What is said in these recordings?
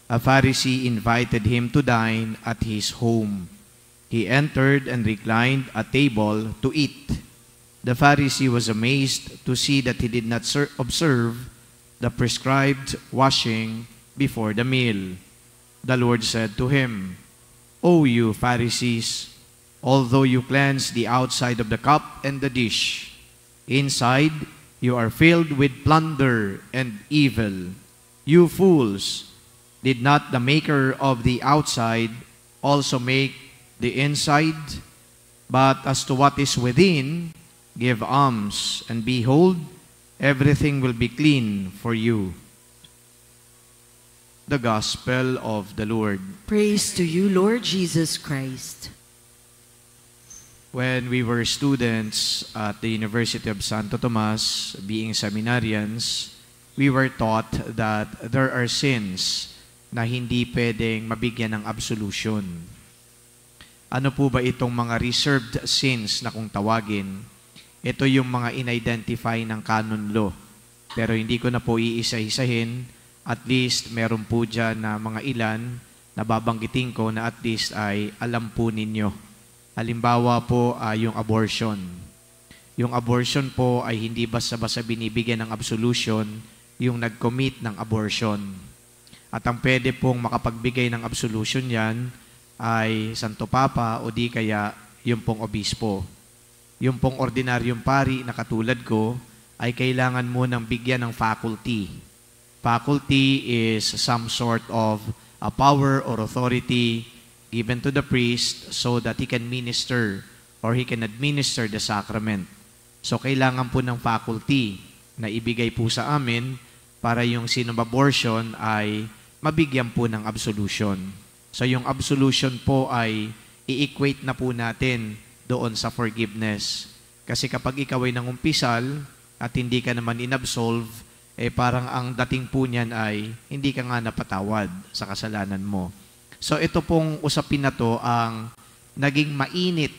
A Pharisee invited him to dine at his home. He entered and reclined at table to eat. The Pharisee was amazed to see that he did not observe the prescribed washing before the meal. The Lord said to him, "O you Pharisees, although you cleanse the outside of the cup and the dish, inside you are filled with plunder and evil. You fools, did not the maker of the outside also make the inside? But as to what is within, give alms, and behold, everything will be clean for you." The Gospel of the Lord. Praise to you, Lord Jesus Christ. When we were students at the University of Santo Tomas, being seminarians, we were taught that there are sins na hindi pwedeng mabigyan ng absolution. Ano po ba itong mga reserved sins na kung tawagin? Ito yung mga in-identify ng canon law. Pero hindi ko na po iisa-isahin. At least meron po dyan na mga ilan na babanggitin ko na at least ay alam po ninyo. Halimbawa po yung abortion. Yung abortion po ay hindi basta-basta binibigyan ng absolution yung nag-commit ng abortion. At ang pwede pong makapagbigay ng absolution yan ay Santo Papa o di kaya yung pong obispo. Yung pong ordinaryong pari na katulad ko ay kailangan mo ng bigyan ng faculty. Faculty is some sort of a power or authority given to the priest so that he can minister or he can administer the sacrament. So kailangan po ng faculty na ibigay po sa amin para yung sinong abortion ay mabigyan po ng absolution. So yung absolution po ay i-equate na po natin doon sa forgiveness. Kasi kapag ikaw ay nangumpisal at hindi ka naman inabsolve, parang ang dating po niyan ay hindi ka nga napatawad sa kasalanan mo. So ito pong usapin na to ang naging mainit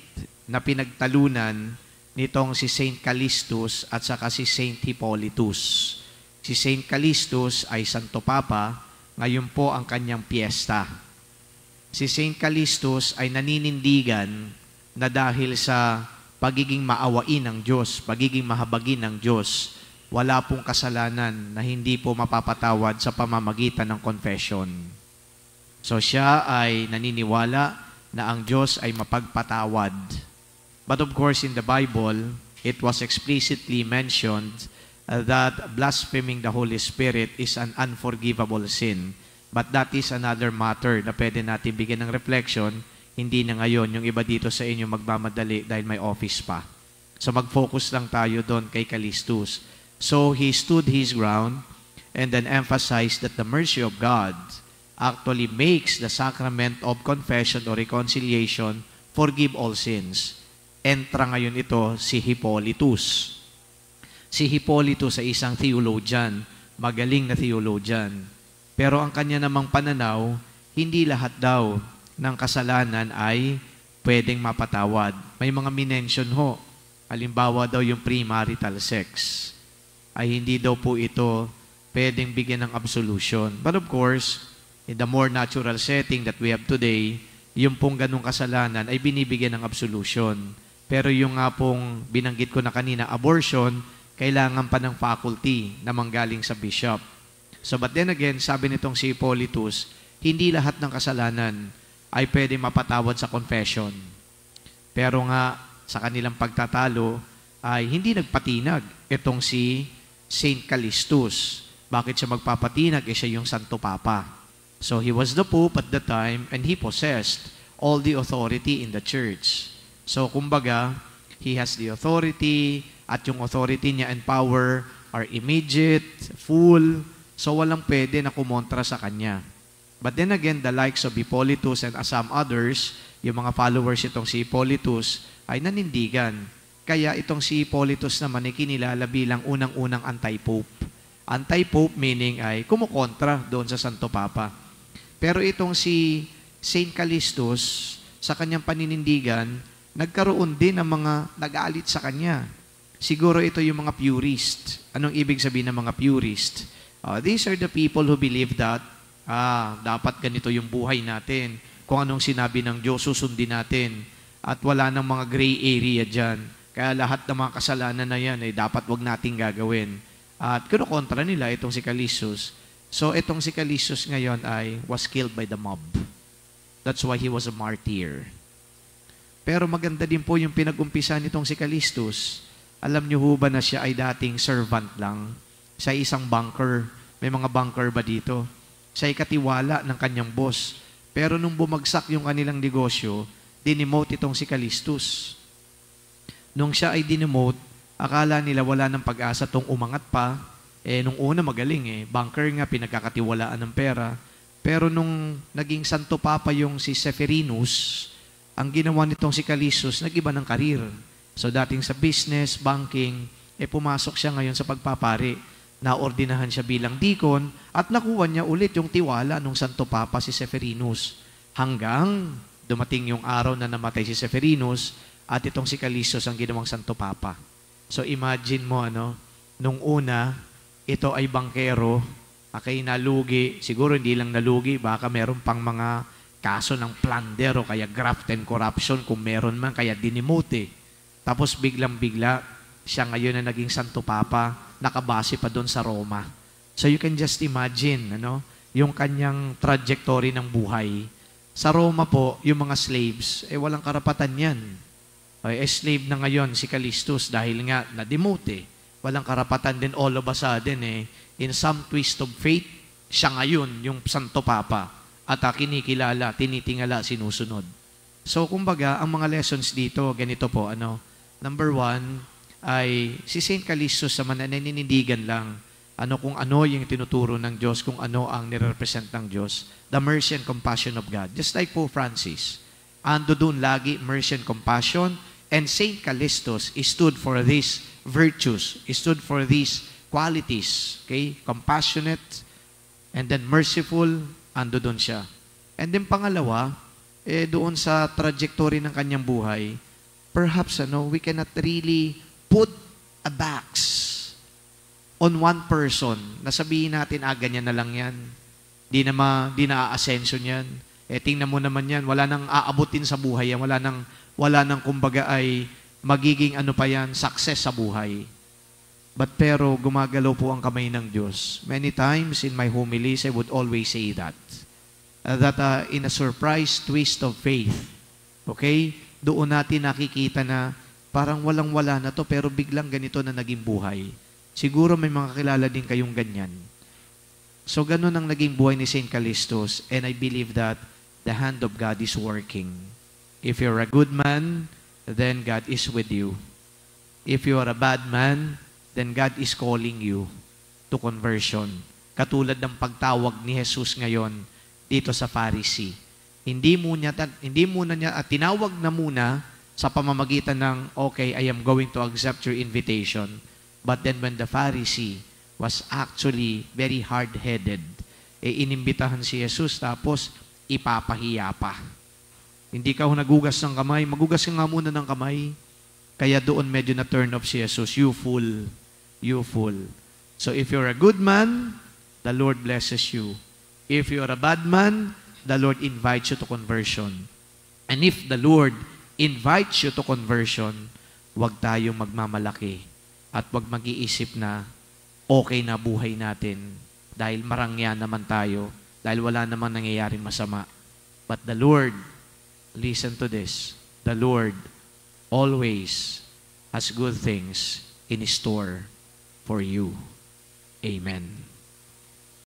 na pinagtalunan nitong si Saint Callistus at saka si Saint Hippolytus. Si Saint Callistus ay Santo Papa, ngayon po ang kanyang piyesta. Si Saint Callistus ay naninindigan na dahil sa pagiging maawain ng Diyos, pagiging mahabagin ng Diyos, wala pong kasalanan na hindi po mapapatawad sa pamamagitan ng confession. So siya ay naniniwala na ang Diyos ay mapagpatawad. But of course in the Bible, it was explicitly mentioned that blaspheming the Holy Spirit is an unforgivable sin. But that is another matter na pwede natin bigyan ng reflection. Hindi na ngayon yung iba dito sa inyo magmamadali dahil may office pa. So mag-focus lang tayo doon kay Callistus. So he stood his ground and then emphasized that the mercy of God actually makes the sacrament of confession or reconciliation forgive all sins. Entra ngayon ito si Hippolytus. Si Hippolytus ay isang theologian, magaling na theologian. Pero ang kanya namang pananaw, hindi lahat daw ng kasalanan ay pwedeng mapatawad. May mga minention ho. Halimbawa daw yung premarital sex. Ay hindi daw po ito pwedeng bigyan ng absolution. But of course, in the more natural setting that we have today, yung pong ganong kasalanan ay binibigyan ng absolution. Pero yung nga pong binanggit ko na kanina, abortion, kailangan pa ng faculty na manggaling sa bishop. So but then again, sabi nitong si Hippolytus, hindi lahat ng kasalanan ay pwede mapatawad sa confession. Pero nga, sa kanilang pagtatalo, ay hindi nagpatinag itong si Saint Callistus. Bakit siya magpapatinag? Siya yung Santo Papa. So he was the Pope at the time and he possessed all the authority in the church. So kumbaga, he has the authority at yung authority niya and power are immediate, full, so walang pwede na kumontra sa kanya. But then again, the likes of Hippolytus and some others, yung mga followers itong si Hippolytus, ay nanindigan. Kaya itong si Hippolytus naman ay kinilala bilang unang-unang anti-pope. Anti-pope meaning ay kumukontra doon sa Santo Papa. Pero itong si Saint Callistus, sa kanyang paninindigan, nagkaroon din ng mga nag-aalit sa kanya. Siguro ito yung mga purist. Anong ibig sabihin ng mga purist? These are the people who believe that Dapat ganito yung buhay natin. Kung anong sinabi ng Diyos, susundin natin. At wala nang mga gray area dyan. Kaya lahat ng mga kasalanan na yan, dapat wag nating gagawin. At kinukontra nila itong si Callistus. So itong si Callistus ngayon was killed by the mob. That's why he was a martyr. Pero maganda din po yung pinag-umpisa nitong si Callistus. Alam niyo ho ba na siya ay dating servant lang? Siya ay isang banker. May mga banker ba dito? Siya ay katiwala ng kanyang boss. Pero nung bumagsak yung kanilang negosyo, dinemote itong si Callistus. Nung siya ay dinemote, akala nila wala ng pag-asa tong umangat pa. Nung una magaling banker nga, pinagkakatiwalaan ng pera. Pero nung naging Santo Papa yung si Severinus, ang ginawa nitong si Callistus, nag-iba ng karir. So dating sa business, banking, pumasok siya ngayon sa pagpapari. Naordinahan siya bilang deacon at nakuha niya ulit yung tiwala ng Santo Papa si Severinus. Hanggang dumating yung araw na namatay si Severinus at itong si Callistus ang ginawang Santo Papa. So imagine mo, nung una, ito ay bangkero, nalugi, siguro hindi lang nalugi, baka meron pang mga kaso ng plunder o kaya graft and corruption kung meron man, kaya dinemote. Tapos biglang-bigla, siya ngayon na naging Santo Papa, nakabase pa doon sa Roma. So you can just imagine, yung kanyang trajectory ng buhay. Sa Roma po, yung mga slaves, walang karapatan yan. Slave na ngayon si Callistus dahil nga na-demote. Walang karapatan din all of a sudden in some twist of fate, siya ngayon yung Santo Papa. At kinikilala, tinitingala, sinusunod. So, kumbaga, ang mga lessons dito, ganito po, Number 1, ay si St. Callistus naman na naninindigan lang kung ano yung tinuturo ng Diyos, kung ano ang nirepresent ng Diyos. The mercy and compassion of God. Just like Pope Francis. Ando doon lagi, mercy and compassion. And St. Callistus stood for these virtues. Stood for these qualities. Okay? Compassionate, and then merciful, ando doon siya. And then pangalawa, doon sa trajectory ng kanyang buhay, perhaps we cannot really put a box on one person na sabihin natin, ganyan na lang yan. Di na a-ascension yan. Tingnan mo naman yan, wala nang aabutin sa buhay yan, wala nang kumbaga ay magiging pa yan, success sa buhay. Pero gumagalaw po ang kamay ng Diyos. Many times in my homilies, I would always say that in a surprise twist of faith, okay, doon natin nakikita na parang walang-wala na to, pero biglang ganito na naging buhay. Siguro may mga kilala din kayong ganyan. So ganun ang naging buhay ni St. Callistus, and I believe that the hand of God is working. If you're a good man, then God is with you. If you are a bad man, then God is calling you to conversion. Katulad ng pagtawag ni Jesus ngayon dito sa Pharisee. Hindi muna niya tinawag na muna sa pamamagitan ng, okay, I am going to accept your invitation. But then when the Pharisee was actually very hard-headed, inimbitahan si Jesus tapos ipapahiya pa. Hindi ka nagugas ng kamay, magugas ka nga muna ng kamay. Kaya doon medyo na turn off si Jesus, you fool. You fool. So if you're a good man, the Lord blesses you. If you're a bad man, the Lord invites you to conversion. And if the Lord invites you to conversion, huwag tayong magmamalaki at huwag mag-iisip na okay na buhay natin dahil marangya naman tayo, dahil wala namang nangyayaring masama. But the Lord, listen to this, the Lord always has good things in store for you. Amen.